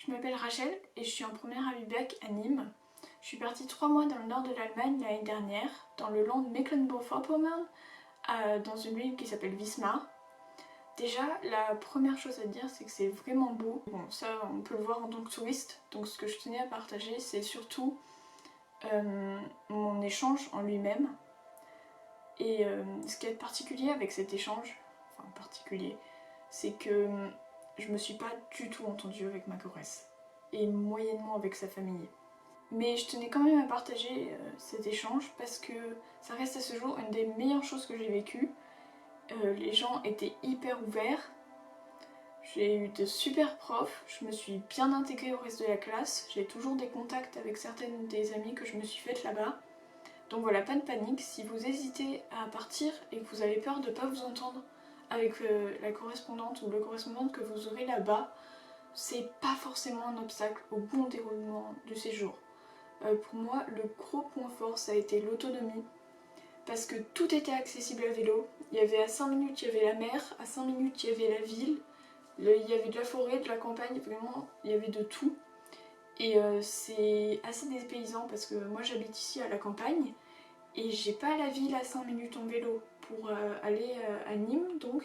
Je m'appelle Rachel et je suis en première à l'UBEC à Nîmes. Je suis partie 3 mois dans le nord de l'Allemagne l'année dernière, dans le land Mecklenburg-Vorpommern, dans une ville qui s'appelle Wismar. Déjà, la première chose à dire, c'est que c'est vraiment beau. Bon, ça, on peut le voir en tant que touriste, donc ce que je tenais à partager, c'est surtout mon échange en lui-même. Et ce qui est particulier avec cet échange, enfin particulier, c'est que je me suis pas du tout entendue avec ma choresse, et moyennement avec sa famille. Mais je tenais quand même à partager cet échange parce que ça reste à ce jour une des meilleures choses que j'ai vécues. Les gens étaient hyper ouverts, j'ai eu de super profs, je me suis bien intégrée au reste de la classe, j'ai toujours des contacts avec certaines des amies que je me suis faites là-bas. Donc voilà, pas de panique, si vous hésitez à partir et que vous avez peur de ne pas vous entendre avec la correspondante ou le correspondant que vous aurez là-bas, c'est pas forcément un obstacle au bon déroulement du séjour. Pour moi, le gros point fort, ça a été l'autonomie, parce que tout était accessible à vélo. Il y avait à 5 minutes, il y avait la mer, à 5 minutes, il y avait la ville, il y avait de la forêt, de la campagne, vraiment, il y avait de tout. Et c'est assez dépaysant parce que moi j'habite ici à la campagne et j'ai pas la ville à 5 minutes en vélo pour aller à Nîmes, donc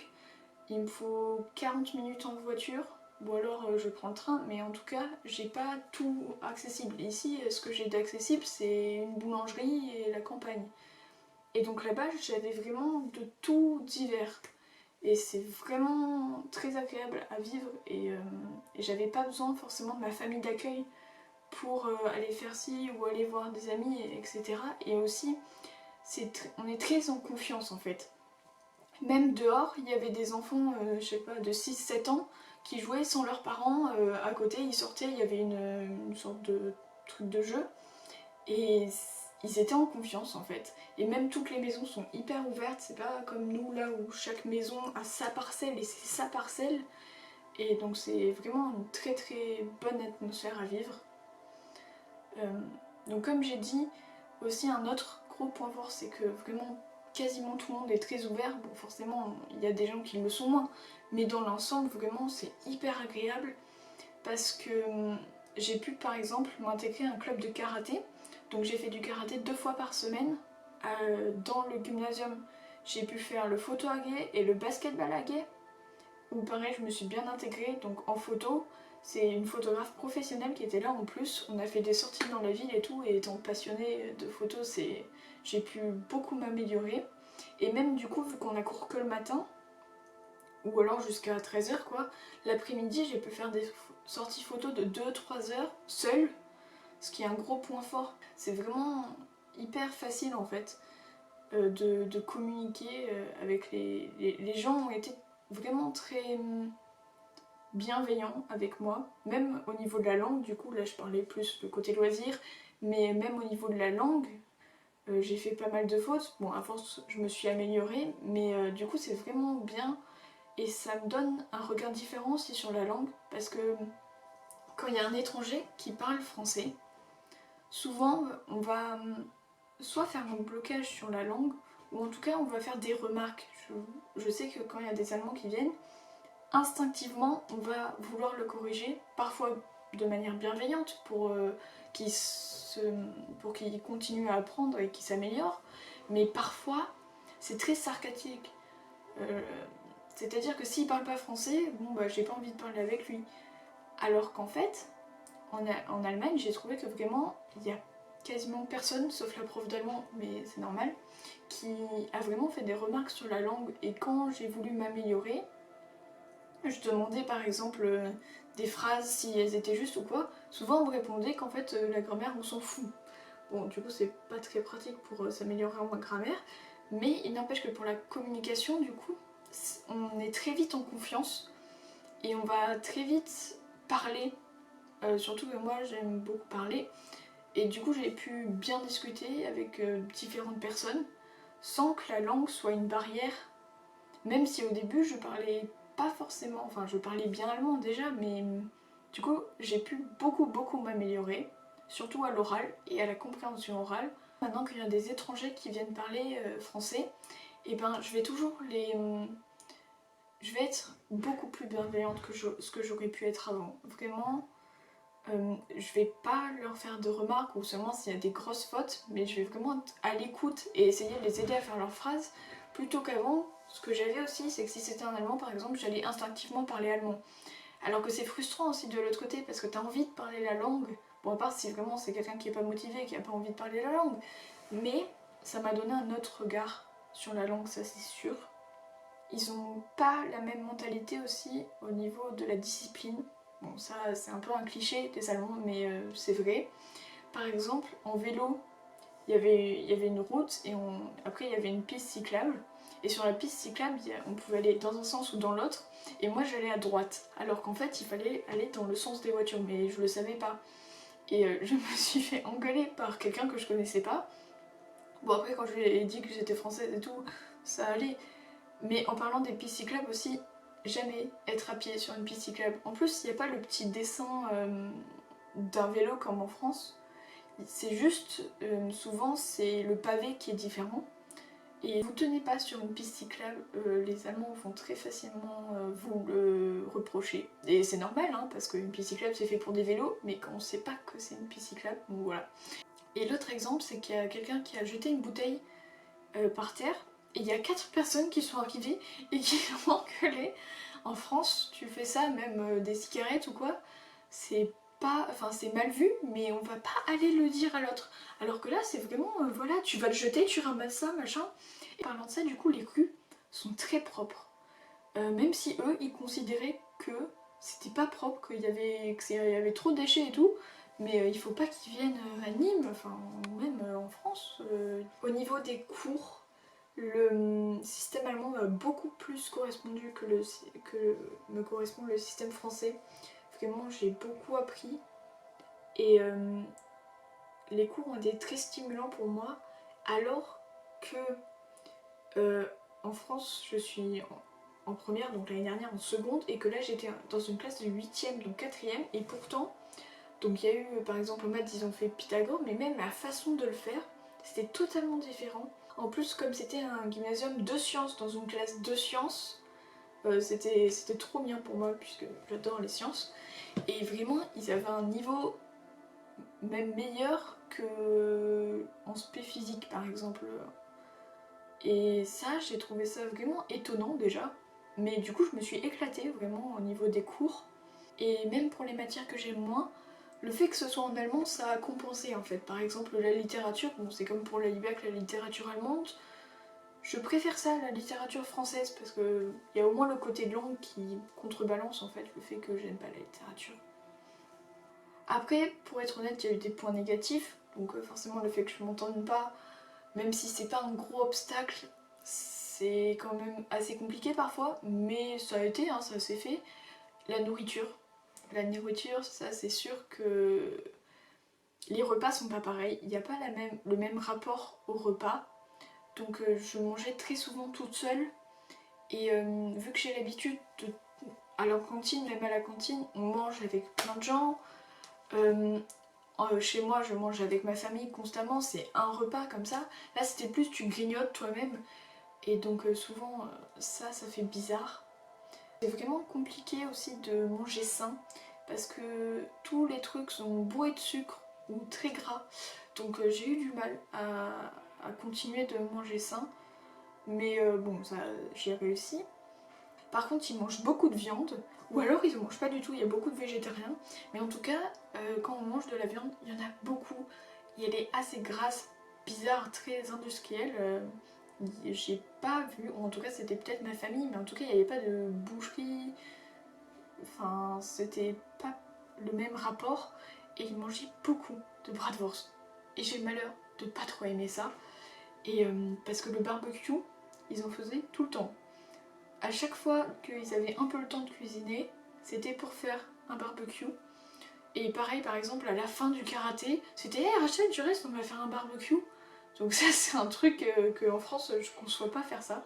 il me faut 40 minutes en voiture ou alors je prends le train, mais en tout cas j'ai pas tout accessible. Ici ce que j'ai d'accessible c'est une boulangerie et la campagne. Et donc là-bas j'avais vraiment de tout divers. Et c'est vraiment très agréable à vivre et j'avais pas besoin forcément de ma famille d'accueil pour aller faire ci ou aller voir des amis, etc. Et aussi, on est très en confiance en fait. Même dehors, il y avait des enfants, je sais pas, de 6-7 ans qui jouaient sans leurs parents à côté. Ils sortaient, il y avait une sorte de truc de jeu et ils étaient en confiance en fait. Et même toutes les maisons sont hyper ouvertes, c'est pas comme nous là où chaque maison a sa parcelle et c'est sa parcelle. Et donc c'est vraiment une très très bonne atmosphère à vivre. Donc comme j'ai dit, aussi un autre gros point fort, c'est que vraiment quasiment tout le monde est très ouvert. Bon forcément il y a des gens qui le sont moins, mais dans l'ensemble vraiment c'est hyper agréable parce que j'ai pu par exemple m'intégrer à un club de karaté. Donc j'ai fait du karaté 2 fois par semaine dans le gymnasium. J'ai pu faire le photo à guet et le basketball à guet, où pareil je me suis bien intégrée. Donc en photo, c'est une photographe professionnelle qui était là en plus. On a fait des sorties dans la ville et tout, et étant passionnée de photos, j'ai pu beaucoup m'améliorer. Et même du coup, vu qu'on a cours que le matin, ou alors jusqu'à 13h quoi, l'après-midi j'ai pu faire des sorties photos de 2-3 heures seule, ce qui est un gros point fort. C'est vraiment hyper facile en fait de communiquer avec les gens ont été vraiment très bienveillants avec moi, même au niveau de la langue. Du coup là je parlais plus le côté loisir, mais même au niveau de la langue, j'ai fait pas mal de fautes. Bon à force je me suis améliorée, mais du coup c'est vraiment bien et ça me donne un regard différent aussi sur la langue, parce que quand il y a un étranger qui parle français, souvent on va soit faire un blocage sur la langue, ou en tout cas on va faire des remarques. Je sais que quand il y a des Allemands qui viennent, instinctivement on va vouloir le corriger, parfois de manière bienveillante pour qu'il continue à apprendre et qu'il s'améliore, mais parfois c'est très sarcastique. Euh, C'est-à-dire que s'il parle pas français, bon bah j'ai pas envie de parler avec lui. Alors qu'en fait, en Allemagne, j'ai trouvé que vraiment, il y a quasiment personne, sauf la prof d'allemand, mais c'est normal, qui a vraiment fait des remarques sur la langue. Et quand j'ai voulu m'améliorer, je demandais par exemple des phrases, si elles étaient justes ou quoi. Souvent on me répondait qu'en fait la grammaire on s'en fout. Bon du coup c'est pas très pratique pour s'améliorer en grammaire, mais il n'empêche que pour la communication du coup, on est très vite en confiance et on va très vite parler. Surtout que moi j'aime beaucoup parler et du coup j'ai pu bien discuter avec différentes personnes sans que la langue soit une barrière, même si au début je parlais pas forcément, enfin je parlais bien allemand déjà, mais du coup j'ai pu beaucoup m'améliorer, surtout à l'oral et à la compréhension orale. Maintenant qu'il y a des étrangers qui viennent parler français, et ben je vais toujours je vais être beaucoup plus bienveillante que ce que j'aurais pu être avant. Vraiment, je vais pas leur faire de remarques ou seulement s'il y a des grosses fautes, mais je vais vraiment être à l'écoute et essayer de les aider à faire leurs phrases plutôt qu'avant. Ce que j'avais aussi, c'est que si c'était un allemand par exemple, j'allais instinctivement parler allemand. Alors que c'est frustrant aussi de l'autre côté parce que t'as envie de parler la langue. Bon, à part si vraiment c'est quelqu'un qui est pas motivé, qui a pas envie de parler la langue. Mais ça m'a donné un autre regard sur la langue, ça c'est sûr. Ils ont pas la même mentalité aussi au niveau de la discipline. Bon, ça c'est un peu un cliché des Allemands, mais c'est vrai. Par exemple, en vélo, il y avait une route et après il y avait une piste cyclable. Et sur la piste cyclable, on pouvait aller dans un sens ou dans l'autre. Et moi j'allais à droite. Alors qu'en fait il fallait aller dans le sens des voitures, mais je le savais pas. Et je me suis fait engueuler par quelqu'un que je connaissais pas. Bon après quand je lui ai dit que j'étais française et tout, ça allait. Mais en parlant des pistes cyclables aussi, jamais être à pied sur une piste cyclable. En plus, il n'y a pas le petit dessin d'un vélo comme en France. C'est juste, souvent, c'est le pavé qui est différent. Et vous tenez pas sur une piste cyclable, les Allemands vont très facilement vous le reprocher. Et c'est normal, hein, parce qu'une piste cyclable c'est fait pour des vélos, mais quand on sait pas que c'est une piste cyclable, donc voilà. Et l'autre exemple, c'est qu'il y a quelqu'un qui a jeté une bouteille par terre, et il y a 4 personnes qui sont arrivées et qui l'ont engueulé. En France, tu fais ça, même des cigarettes ou quoi, c'est pas, enfin c'est mal vu, mais on va pas aller le dire à l'autre. Alors que là, c'est vraiment, voilà, tu vas le jeter, tu ramasses ça, machin. Et parlant de ça, du coup, les rues sont très propres. Même si eux, ils considéraient que c'était pas propre, qu'il y avait trop de déchets et tout, mais il faut pas qu'ils viennent à Nîmes, enfin même en France. Au niveau des cours, le système allemand m'a beaucoup plus correspondu que me correspond le système français. Vraiment, j'ai beaucoup appris et les cours ont été très stimulants pour moi, alors que en France, je suis en première, donc l'année dernière en seconde, et que là j'étais dans une classe de 8ème, donc 4ème, et pourtant, donc il y a eu par exemple en maths, ils ont fait Pythagore, mais même la façon de le faire, c'était totalement différent. En plus, comme c'était un gymnasium de sciences dans une classe de sciences, c'était trop bien pour moi, puisque j'adore les sciences, et vraiment, ils avaient un niveau même meilleur que en spé physique par exemple. Et ça, j'ai trouvé ça vraiment étonnant déjà. Mais du coup, je me suis éclatée vraiment au niveau des cours. Et même pour les matières que j'aime moins, le fait que ce soit en allemand, ça a compensé en fait. Par exemple, la littérature, bon, c'est comme pour la LIBEC, la littérature allemande. Je préfère ça à la littérature française parce qu'il y a au moins le côté de langue qui contrebalance en fait le fait que j'aime pas la littérature. Après, pour être honnête, il y a eu des points négatifs. Donc forcément, le fait que je m'entende pas, même si c'est pas un gros obstacle, c'est quand même assez compliqué parfois, mais ça a été, hein, ça s'est fait. La nourriture. La nourriture, ça c'est sûr que les repas sont pas pareils, il n'y a pas le même rapport au repas. Donc je mangeais très souvent toute seule, et vu que j'ai l'habitude de... À la cantine, même à la cantine, on mange avec plein de gens. Euh, Chez moi, je mange avec ma famille constamment, c'est un repas comme ça. Là, c'était plus tu grignotes toi-même. Et donc souvent, ça fait bizarre. C'est vraiment compliqué aussi de manger sain parce que tous les trucs sont bourrés de sucre ou très gras. Donc j'ai eu du mal à continuer de manger sain. Mais bon, ça, j'ai réussi. Par contre, ils mangent beaucoup de viande, ou alors ils en mangent pas du tout, il y a beaucoup de végétariens. Mais en tout cas, quand on mange de la viande, il y en a beaucoup. Et elle est assez grasse, bizarre, très industrielle. J'ai pas vu, ou en tout cas c'était peut-être ma famille, mais en tout cas il n'y avait pas de boucherie. Enfin, c'était pas le même rapport. Et ils mangeaient beaucoup de bratwurst. Et j'ai le malheur de pas trop aimer ça. Et parce que le barbecue, ils en faisaient tout le temps. À chaque fois qu'ils avaient un peu le temps de cuisiner, c'était pour faire un barbecue. Et pareil, par exemple, à la fin du karaté, c'était hey, Rachel, tu restes, on va faire un barbecue. Donc ça, c'est un truc qu'en France, je conçois pas faire ça.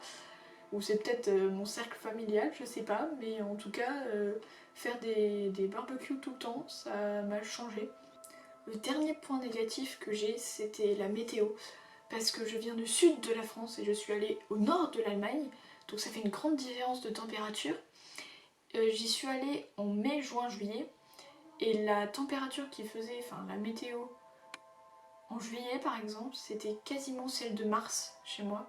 Ou c'est peut-être mon cercle familial, je sais pas. Mais en tout cas, faire des barbecues tout le temps, ça m'a changé. Le dernier point négatif que j'ai, c'était la météo. Parce que je viens du sud de la France et je suis allée au nord de l'Allemagne. Donc ça fait une grande différence de température. J'y suis allée en mai, juin, juillet. Et la température qui faisait, enfin la météo en juillet par exemple, c'était quasiment celle de mars chez moi.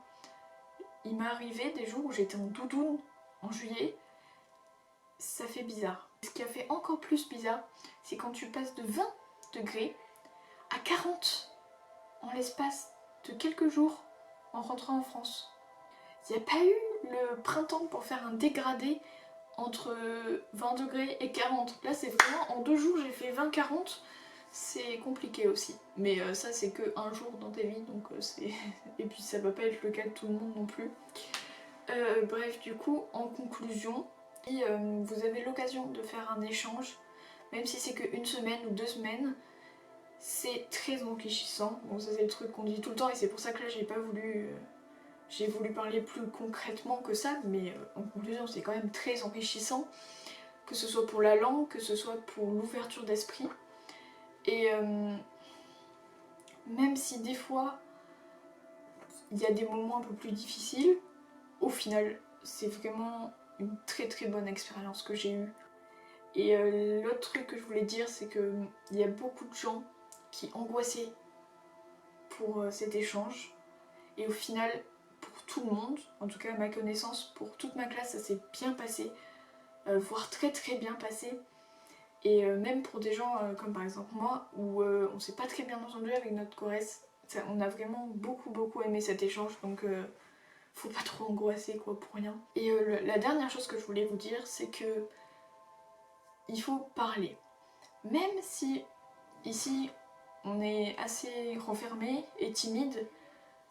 Il m'est arrivé des jours où j'étais en doudoune en juillet, ça fait bizarre. Ce qui a fait encore plus bizarre, c'est quand tu passes de 20 degrés à 40 en l'espace de quelques jours en rentrant en France. Il n'y a pas eu le printemps pour faire un dégradé entre 20 degrés et 40. Là c'est vraiment en 2 jours j'ai fait 20-40. C'est compliqué aussi. Mais ça c'est que un jour dans ta vie, donc c'est... Et puis ça va pas être le cas de tout le monde non plus. Bref, du coup, en conclusion, si vous avez l'occasion de faire un échange, même si c'est qu'une semaine ou 2 semaines, c'est très enrichissant. Bon, ça c'est le truc qu'on dit tout le temps et c'est pour ça que là j'ai pas voulu... j'ai voulu parler plus concrètement que ça, mais en conclusion c'est quand même très enrichissant, que ce soit pour la langue, que ce soit pour l'ouverture d'esprit. Et même si des fois il y a des moments un peu plus difficiles, au final c'est vraiment une très très bonne expérience que j'ai eue. Et l'autre truc que je voulais dire, c'est qu'il y a beaucoup de gens qui angoissaient pour cet échange. Et au final, pour tout le monde, en tout cas à ma connaissance, pour toute ma classe, ça s'est bien passé, voire très très bien passé. Et même pour des gens comme par exemple moi, où on s'est pas très bien entendu avec notre choresse, on a vraiment beaucoup aimé cet échange, donc faut pas trop angoisser quoi pour rien. Et la dernière chose que je voulais vous dire, c'est que il faut parler. Même si ici on est assez renfermé et timide,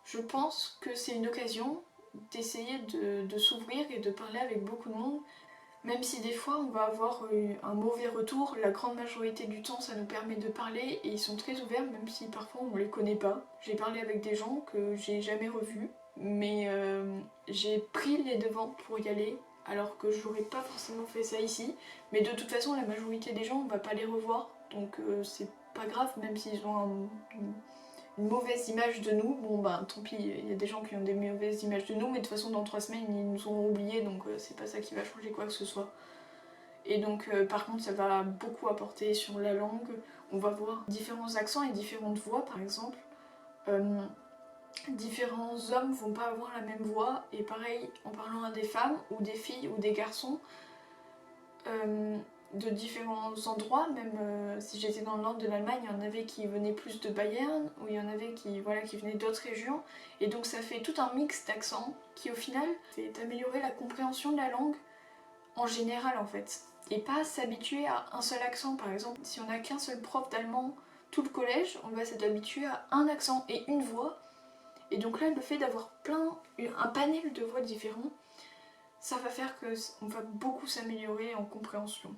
je pense que c'est une occasion d'essayer de s'ouvrir et de parler avec beaucoup de monde. Même si des fois on va avoir un mauvais retour, la grande majorité du temps ça nous permet de parler et ils sont très ouverts même si parfois on les connaît pas. J'ai parlé avec des gens que j'ai jamais revus, mais j'ai pris les devants pour y aller alors que j'aurais pas forcément fait ça ici. Mais de toute façon la majorité des gens on va pas les revoir, donc c'est pas grave même s'ils ont une mauvaise image de nous. Bon bah tant pis, il y a des gens qui ont des mauvaises images de nous, mais de toute façon dans 3 semaines ils nous auront oubliés, donc c'est pas ça qui va changer quoi que ce soit. Et donc par contre ça va beaucoup apporter sur la langue, on va voir différents accents et différentes voix par exemple. Différents hommes vont pas avoir la même voix, et pareil en parlant à des femmes ou des filles ou des garçons, de différents endroits, même si j'étais dans le nord de l'Allemagne, il y en avait qui venaient plus de Bayern, ou il y en avait qui, voilà, qui venaient d'autres régions, et donc ça fait tout un mix d'accents qui au final fait améliorer la compréhension de la langue en général en fait, et pas s'habituer à un seul accent. Par exemple, si on n'a qu'un seul prof d'allemand tout le collège, on va s'habituer à un accent et une voix, et donc là le fait d'avoir un panel de voix différents, ça va faire qu'on va beaucoup s'améliorer en compréhension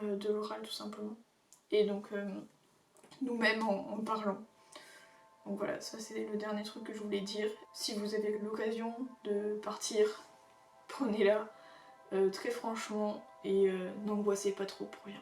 de l'oral tout simplement. Et donc nous-mêmes en parlant. Donc voilà, ça c'est le dernier truc que je voulais dire. Si vous avez l'occasion de partir, prenez-la très franchement et n'angoissez pas trop pour rien.